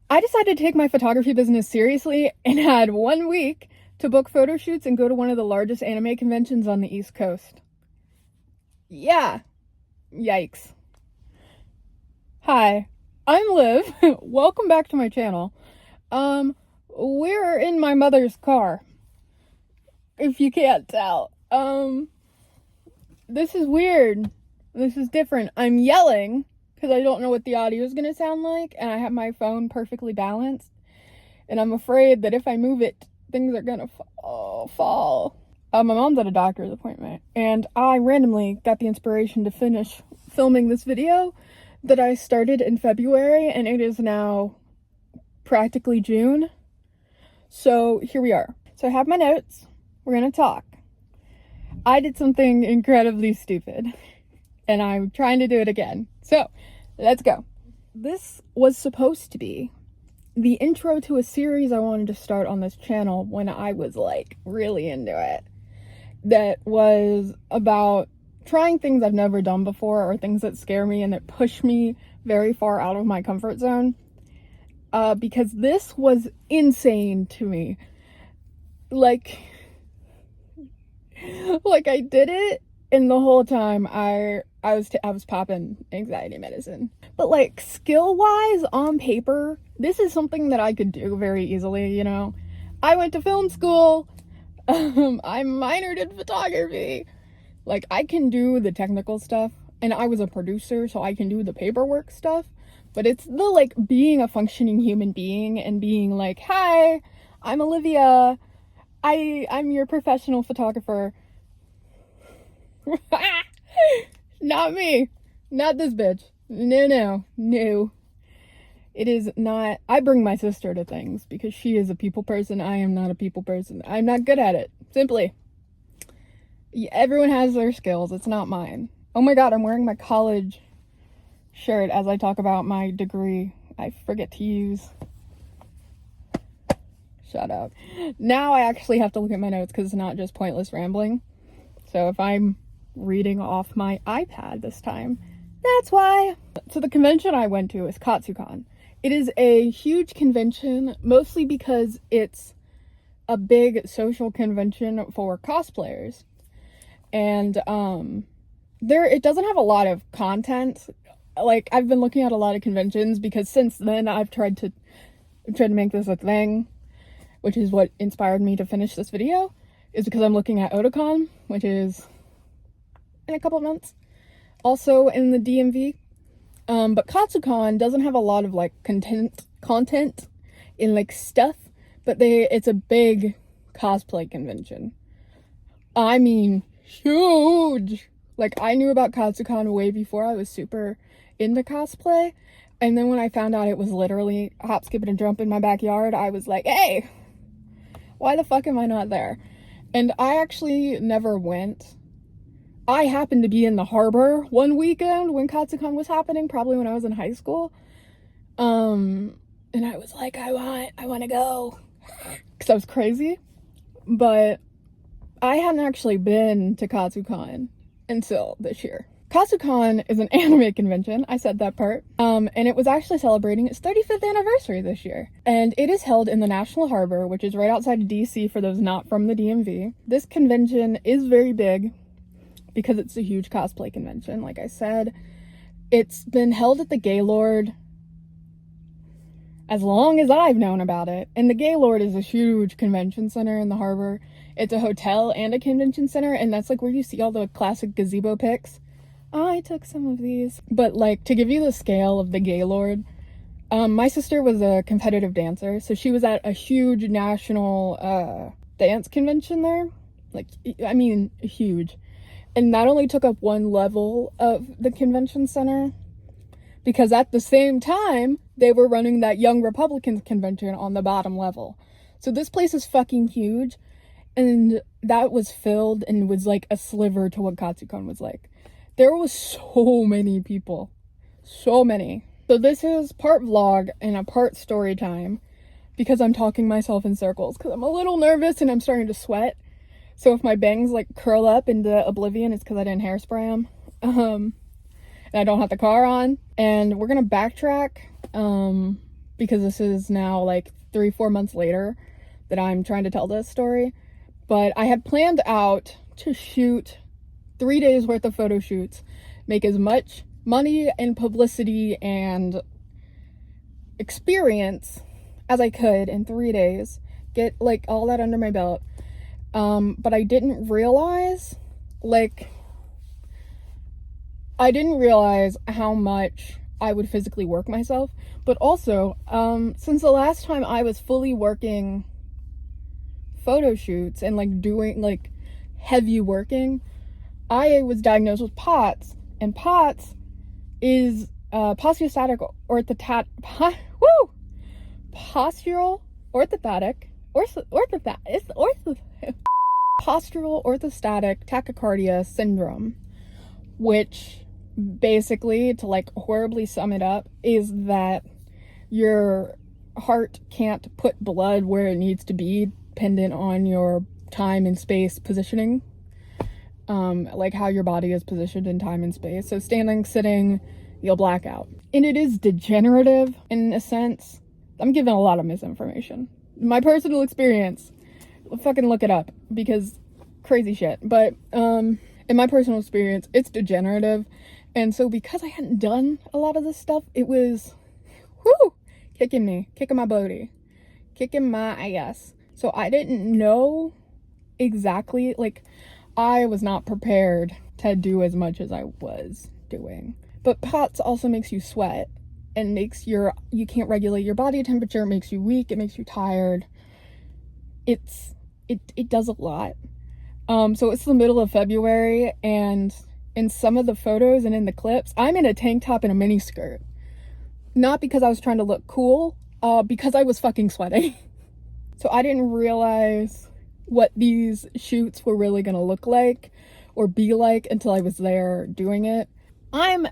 I decided to take my photography business seriously and had 1 week to book photo shoots and go to one of the largest anime conventions on the East Coast. Yeah. Yikes. Hi, I'm Liv. Welcome back to my channel. We're in my mother's car, if you can't tell. This is weird. This is different. I'm yelling because I don't know what the audio is going to sound like, and I have my phone perfectly balanced, and I'm afraid that if I move it, things are going to fall. My mom's at a doctor's appointment, and I randomly got the inspiration to finish filming this video that I started in February, and it is now practically June. So here we are. So I have my notes. We're going to talk. I did something incredibly stupid, and I'm trying to do it again. So let's go. This was supposed to be the intro to a series I wanted to start on this channel when I was like really into it. That was about trying things I've never done before, or things that scare me and that push me very far out of my comfort zone. Because this was insane to me. Like I did it, and the whole time I was popping anxiety medicine. But like skill-wise on paper, this is something that I could do very easily, you know. I went to film school. I minored in photography. Like, I can do the technical stuff, and I was a producer, so I can do the paperwork stuff. But it's the like being a functioning human being and being like, hi, I'm Olivia. I'm your professional photographer. Not me. Not this bitch. No. It is not. I bring my sister to things because she is a people person. I am not a people person. I'm not good at it. Simply. Everyone has their skills. It's not mine. Oh my god, I'm wearing my college shirt as I talk about my degree I forget to use. Shut up. Now I actually have to look at my notes because it's not just pointless rambling. So if I'm reading off my iPad this time, that's why. So the convention I went to is Katsucon. It is a huge convention, mostly because it's a big social convention for cosplayers. And it doesn't have a lot of content. Like, I've been looking at a lot of conventions because since then I've tried to make this a thing, which is what inspired me to finish this video, is because I'm looking at Otakon, which is in a couple of months, also in the DMV. But Katsucon doesn't have a lot of like content in like stuff, but it's a big cosplay convention. I mean, huge. Like, I knew about Katsucon way before I was super into cosplay, and then when I found out it was literally a hop, skip, and a jump in my backyard, I was like, hey, why the fuck am I not there? And I actually never went. I happened to be in the harbor one weekend when Katsucon was happening, probably when I was in high school. And I was like, I want to go, because I was crazy. But I hadn't actually been to Katsucon until this year. Katsucon is an anime convention, I said that part, and it was actually celebrating its 35th anniversary this year. And it is held in the National Harbor, which is right outside of DC for those not from the DMV. This convention is very big because it's a huge cosplay convention, like I said. It's been held at the Gaylord as long as I've known about it. And the Gaylord is a huge convention center in the harbor. It's a hotel and a convention center, and that's like where you see all the classic gazebo pics. I took some of these. But like, to give you the scale of the Gaylord, my sister was a competitive dancer, so she was at a huge national dance convention there. Like, I mean, huge. And that only took up one level of the convention center, because at the same time, they were running that Young Republicans convention on the bottom level. So this place is fucking huge, and that was filled and was like a sliver to what Katsucon was like. There was so many people. So many. So this is part vlog and a part story time, because I'm talking myself in circles, because I'm a little nervous and I'm starting to sweat. So if my bangs like curl up into oblivion, it's because I didn't hairspray them. And I don't have the car on. And we're gonna backtrack because this is now like 3-4 months later that I'm trying to tell this story. But I had planned out to shoot 3 days worth of photo shoots, make as much money and publicity and experience as I could in 3 days, get like all that under my belt. But I didn't realize how much I would physically work myself. But also, since the last time I was fully working photo shoots and like doing like heavy working, I was diagnosed with POTS, and POTS is postural orthostatic tachycardia syndrome, which basically, to like horribly sum it up, is that your heart can't put blood where it needs to be dependent on your time and space positioning, like how your body is positioned in time and space. So standing, sitting, you'll black out. And it is degenerative in a sense. I'm giving a lot of misinformation. My personal experience, fucking look it up, because crazy shit. But in my personal experience, it's degenerative. And so because I hadn't done a lot of this stuff, it was kicking my booty, kicking my ass. So I didn't know exactly, like, I was not prepared to do as much as I was doing. But POTS also makes you sweat and makes you can't regulate your body temperature. It makes you weak. It makes you tired. It does a lot. So it's the middle of February, and in some of the photos and in the clips, I'm in a tank top and a mini skirt. Not because I was trying to look cool, because I was fucking sweating. So I didn't realize what these shoots were really gonna look like or be like until I was there doing it. I'm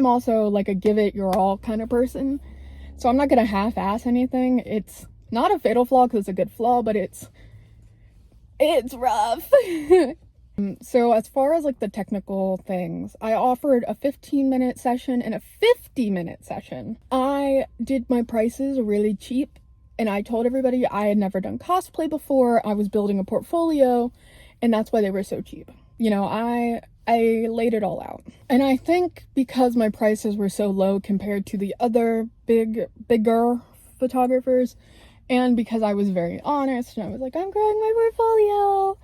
also like a give it your all kind of person, so I'm not gonna half-ass anything. It's not a fatal flaw because it's a good flaw, but it's rough. So as far as like the technical things, I offered a 15-minute session and a 50-minute session. I did my prices really cheap, and I told everybody I had never done cosplay before. I was building a portfolio, and that's why they were so cheap. You know, I laid it all out. And I think because my prices were so low compared to the other bigger photographers, and because I was very honest and I was like, I'm growing my portfolio,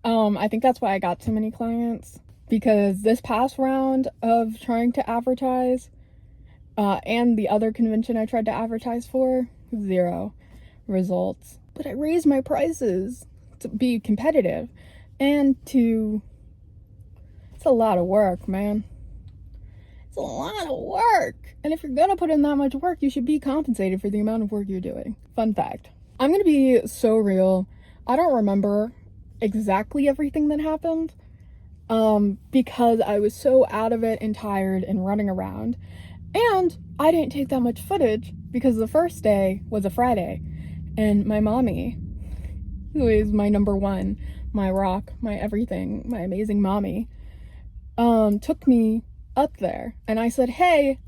I think that's why I got so many clients. Because this past round of trying to advertise, and the other convention I tried to advertise for, 0 results. But I raised my prices to be competitive and to... It's a lot of work, man. It's a lot of work. And if you're gonna put in that much work, you should be compensated for the amount of work you're doing. Fun fact. I'm gonna be so real. I don't remember exactly everything that happened, because I was so out of it and tired and running around. And I didn't take that much footage because the first day was a Friday, and my mommy, who is my number one, my rock, my everything, my amazing mommy, took me up there, and I said, hey,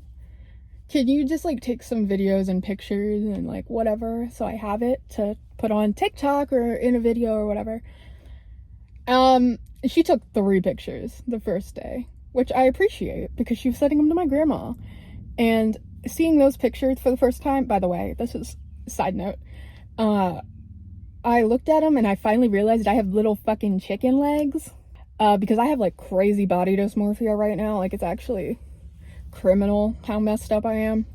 can you just like take some videos and pictures and like whatever, so I have it to put on TikTok or in a video or whatever. She took 3 pictures the first day, which I appreciate because she was sending them to my grandma. And seeing those pictures for the first time, by the way, this is a side note, I looked at them and I finally realized I have little fucking chicken legs, because I have like crazy body dysmorphia right now. Like, it's actually criminal how messed up I am.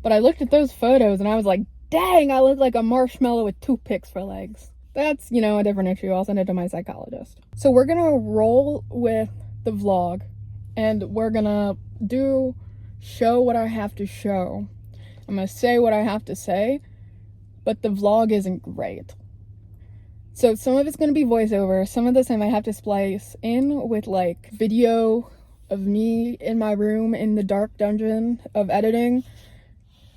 But I looked at those photos and I was like, dang, I look like a marshmallow with toothpicks for legs. That's, you know, a different issue. I'll send it to my psychologist. So we're gonna roll with the vlog, and we're gonna show what I have to show. I'm gonna say what I have to say, but the vlog isn't great. So some of it's gonna be voiceover. Some of this I might have to splice in with like video of me in my room in the dark dungeon of editing,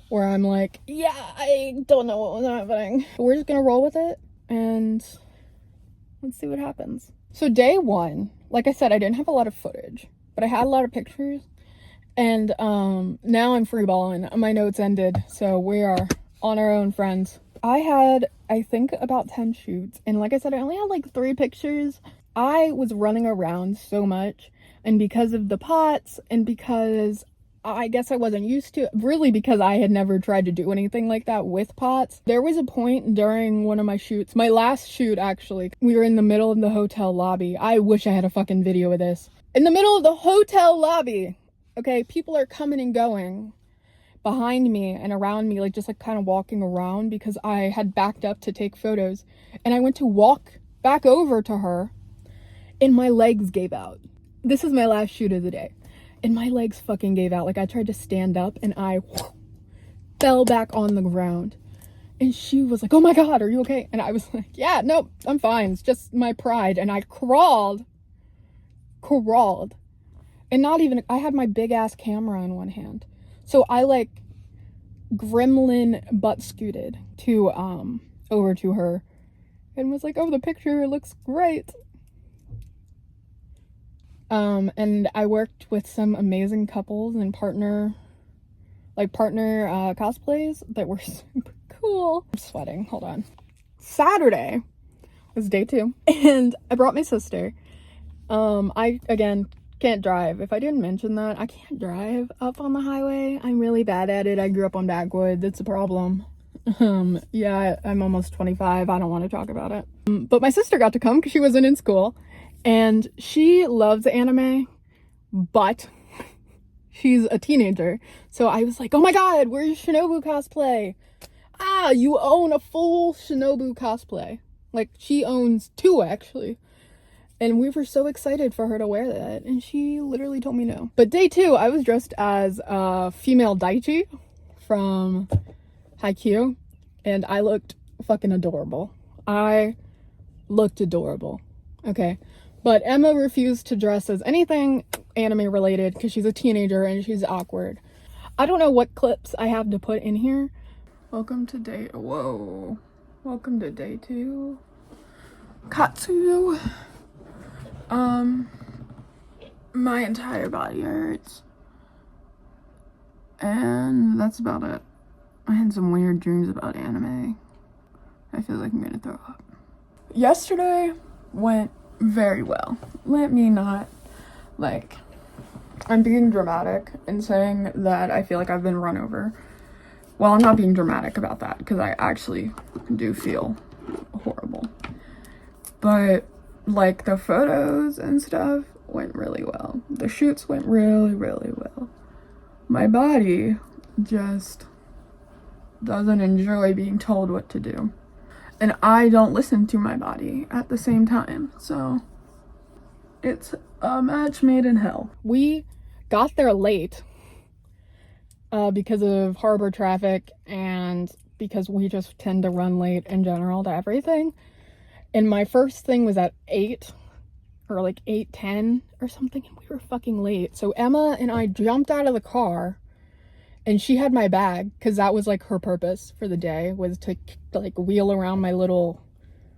where I'm like, yeah, I don't know what was happening. But we're just gonna roll with it and let's see what happens. So day 1, like I said, I didn't have a lot of footage, but I had a lot of pictures, And now I'm freeballing. My notes ended, so we are on our own, friends. I had, I think, about 10 shoots, and like I said, I only had like 3 pictures. I was running around so much, and because of the pots, and because I guess I wasn't used to it, really because I had never tried to do anything like that with pots. There was a point during one of my shoots, my last shoot actually, we were in the middle of the hotel lobby. I wish I had a fucking video of this. In the middle of the hotel lobby, okay, people are coming and going behind me and around me, like just like kind of walking around because I had backed up to take photos. And I went to walk back over to her and my legs gave out. This is my last shoot of the day. And my legs fucking gave out. Like I tried to stand up and I fell back on the ground. And she was like, "Oh my God, are you okay?" And I was like, "Yeah, no, I'm fine. It's just my pride." And I crawled. And not even, I had my big ass camera in one hand. So I like gremlin butt scooted to over to her and was like, "Oh, the picture looks great." And I worked with some amazing couples and partner cosplays that were super cool. I'm sweating, hold on. Saturday was day 2 and I brought my sister. I, again, can't drive. If I didn't mention that, I can't drive up on the highway. I'm really bad at it. I grew up on backwoods. It's a problem. Yeah, I'm almost 25. I don't want to talk about it. But my sister got to come because she wasn't in school. And she loves anime, but she's a teenager. So I was like, "Oh my God, where's Shinobu cosplay?" "Ah, you own a full Shinobu cosplay." Like, she owns 2, actually. And we were so excited for her to wear that, and she literally told me no. But day 2, I was dressed as a female Daichi from Haikyuu, and I looked fucking adorable. I looked adorable, okay? But Emma refused to dress as anything anime related because she's a teenager and she's awkward. I don't know what clips I have to put in here. Welcome to day 2. Katsu. My entire body hurts. And that's about it. I had some weird dreams about anime. I feel like I'm gonna throw up. Yesterday went very well. Let me not, like, I'm being dramatic in saying that I feel like I've been run over. Well, I'm not being dramatic about that because I actually do feel horrible. But, like, the photos and stuff went really well. The shoots went really, really well. My body just doesn't enjoy being told what to do. And I don't listen to my body at the same time. So it's a match made in hell. We got there late because of harbor traffic and because we just tend to run late in general to everything. And my first thing was at 8 or like 8:10 or something, and we were fucking late. So Emma and I jumped out of the car, and she had my bag because that was like her purpose for the day, was to like wheel around my little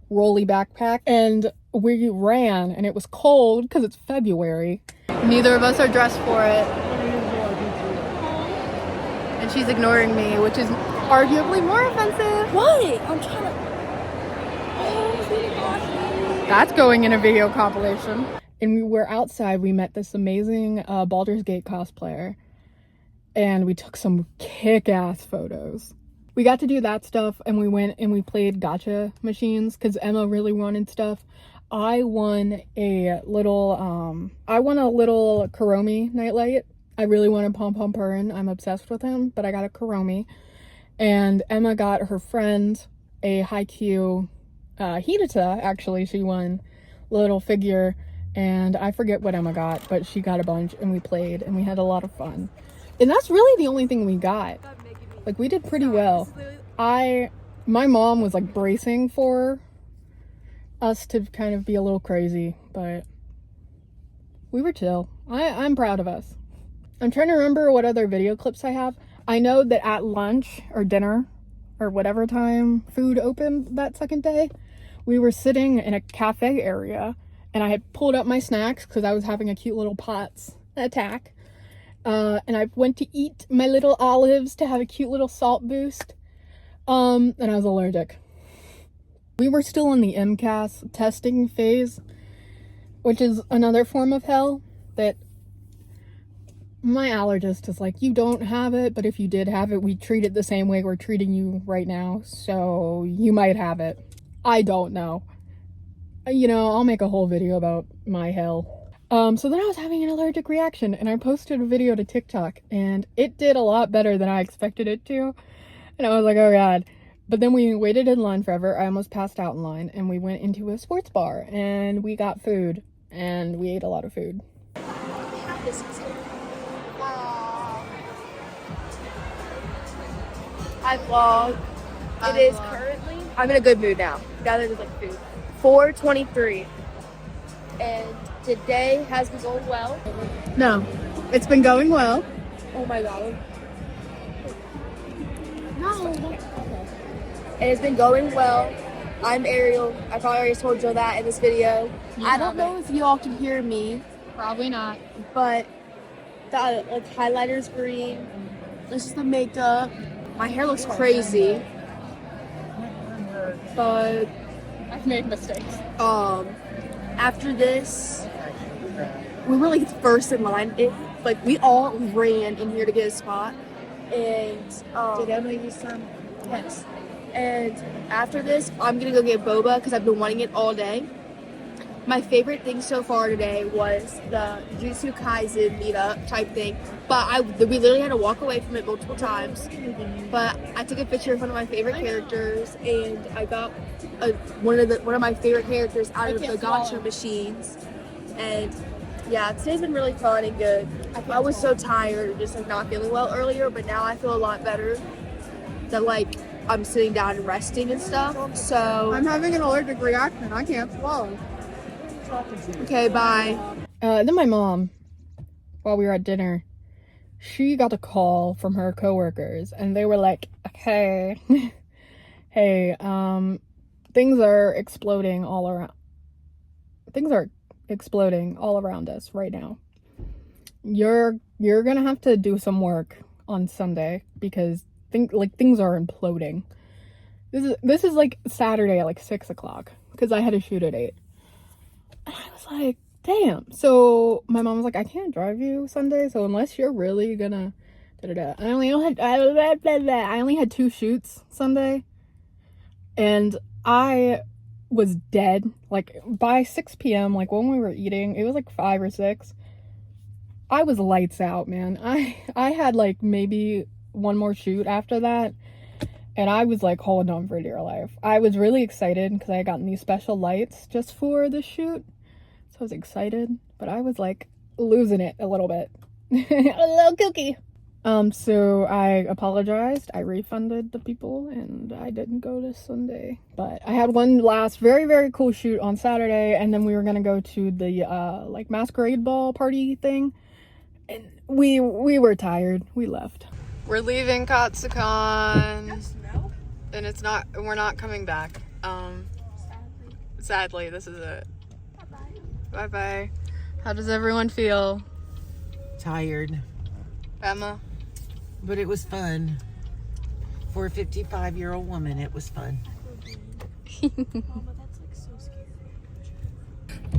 rolly backpack. And we ran, and it was cold because it's February. Neither of us are dressed for it. And she's ignoring me, which is arguably more offensive. What? I'm trying to... That's going in a video compilation. And we were outside. We met this amazing Baldur's Gate cosplayer. And we took some kick-ass photos. We got to do that stuff, and we went and we played gacha machines because Emma really wanted stuff. I won a little Kuromi nightlight. I really want to pom-pom Purin. I'm obsessed with him, but I got a Kuromi. And Emma got her friend a Haikyuu Hinata, actually. She won little figure, and I forget what Emma got, but she got a bunch, and we played, and we had a lot of fun. And that's really the only thing we got. Like, we did pretty well. My mom was like bracing for us to kind of be a little crazy, but we were chill. I'm proud of us. I'm trying to remember what other video clips I have. I know that at lunch or dinner or whatever time food opened that second day, we were sitting in a cafe area, and I had pulled up my snacks because I was having a cute little POTS attack. And I went to eat my little olives to have a cute little salt boost. And I was allergic. We were still in the MCAS testing phase, which is another form of hell that my allergist is like, you don't have it, but if you did have it, we treat it the same way we're treating you right now, so you might have it. I don't know. You know, I'll make a whole video about my hell. So then I was having an allergic reaction, and I posted a video to TikTok, and it did a lot better than I expected it to. And I was like, oh god. But then we waited in line forever. I almost passed out in line, and we went into a sports bar, and we got food, and we ate a lot of food. I vlog. It is currently, I'm in a good mood now. Now that it's like food. 4:23. And today has been going well. No, it's been going well. Oh my god. No. It has been going well. I'm Ariel. I probably already told you that in this video. I don't know if y'all can hear me. Probably not. But the highlighter's green. This is the makeup. My hair looks crazy. But I've made mistakes. after this, we were like first in line. We all ran in here to get a spot. And did Emily use some? Yes. And after this, I'm gonna go get boba because I've been wanting it all day. My favorite thing so far today was the Jujutsu Kaisen meetup type thing, but we literally had to walk away from it multiple times. But I took a picture of one of my favorite characters, and I got one of my favorite characters out of the gacha machines. And yeah, today's been really fun and good. I was so tired, just like not feeling well earlier, but now I feel a lot better. That like I'm sitting down and resting and stuff. So I'm having an allergic reaction. I can't swallow. Okay, bye. Then my mom, while we were at dinner, she got a call from her coworkers, and they were like, "Hey, hey, things are exploding all around. Things are exploding all around us right now. You're gonna have to do some work on Sunday because things are imploding. This is like Saturday at like 6 o'clock because I had to shoot at 8." And I was like, damn. So my mom was like, I can't drive you Sunday, so unless you're really gonna I only had 2 shoots Sunday, and I was dead. Like by 6 p.m., like when we were eating, it was like 5 or 6. I was lights out, man. I had like maybe one more shoot after that, and I was like holding on for dear life. I was really excited because I had gotten these special lights just for the shoot. So I was excited, but I was like losing it a little bit. A little kooky. So I apologized. I refunded the people, and I didn't go this Sunday. But I had one last very, very cool shoot on Saturday, and then we were gonna go to the like masquerade ball party thing. And we were tired. We left. We're leaving Katsucon, and we're not coming back. Sadly, this is it. Bye bye. How does everyone feel? Tired. Emma? But it was fun. For a 55-year-old woman, it was fun.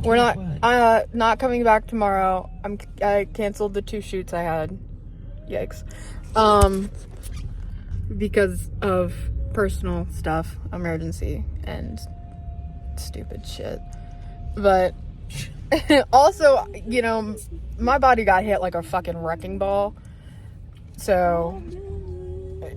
We're not coming back tomorrow. I canceled the 2 shoots I had. Yikes. Because of personal stuff, emergency, and stupid shit. But also, you know, my body got hit like a fucking wrecking ball. So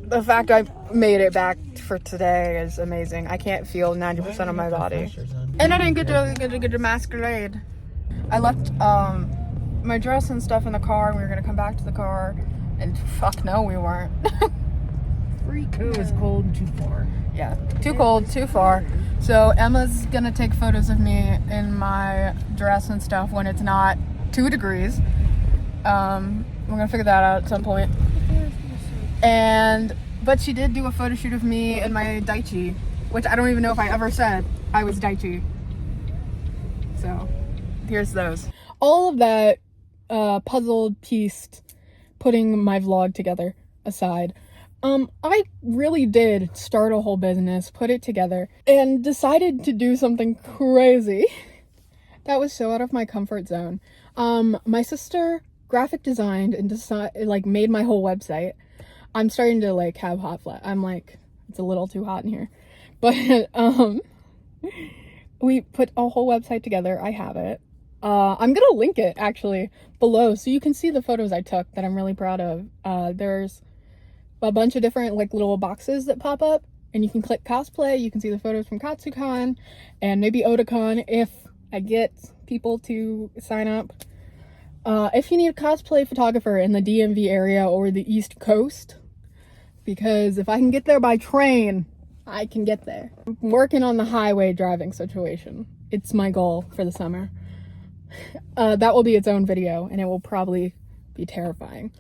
the fact I made it back for today is amazing. I can't feel 90% of my body. And I didn't get to masquerade. I left my dress and stuff in the car, and we were gonna come back to the car, and fuck no, we weren't. It was cold and too far. Yeah, too cold, too far. So Emma's gonna take photos of me in my dress and stuff when it's not 2 degrees. We're gonna figure that out at some point. But she did do a photo shoot of me in my daichi, which I don't even know if I ever said I was daichi. So here's those. All of that puzzled, pieced putting my vlog together aside, I really did start a whole business, put it together, and decided to do something crazy. That was so out of my comfort zone. My sister graphic designed and made my whole website. I'm starting to like have hot flash. I'm like, it's a little too hot in here. But we put a whole website together. I have it. I'm gonna link it actually below so you can see the photos I took that I'm really proud of. There's a bunch of different like little boxes that pop up, and you can click cosplay. You can see the photos from Katsucon and maybe Otakon if I get people to sign up. If you need a cosplay photographer in the DMV area or the East Coast, because if I can get there by train, I can get there. I'm working on the highway driving situation. It's my goal for the summer. That will be its own video, and it will probably be terrifying.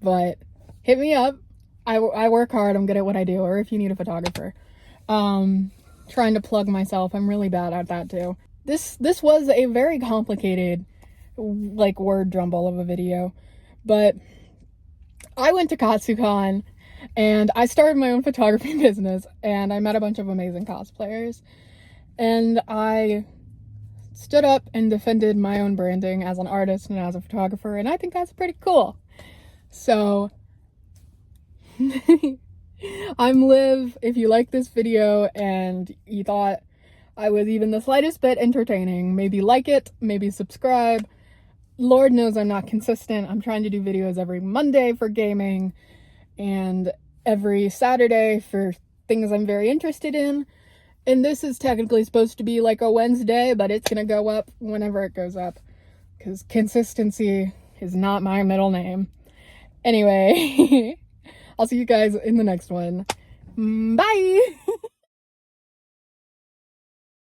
But hit me up. I work hard. I'm good at what I do. Or if you need a photographer. Trying to plug myself. I'm really bad at that too. This was a very complicated, like, word jumble of a video. But I went to Katsucon, and I started my own photography business, and I met a bunch of amazing cosplayers. And I stood up and defended my own branding as an artist and as a photographer, and I think that's pretty cool. So, I'm Liv. If you like this video and you thought I was even the slightest bit entertaining, maybe like it, maybe subscribe. Lord knows I'm not consistent. I'm trying to do videos every Monday for gaming and every Saturday for things I'm very interested in. And this is technically supposed to be like a Wednesday, but it's gonna go up whenever it goes up, because consistency is not my middle name. Anyway, I'll see you guys in the next one. Bye!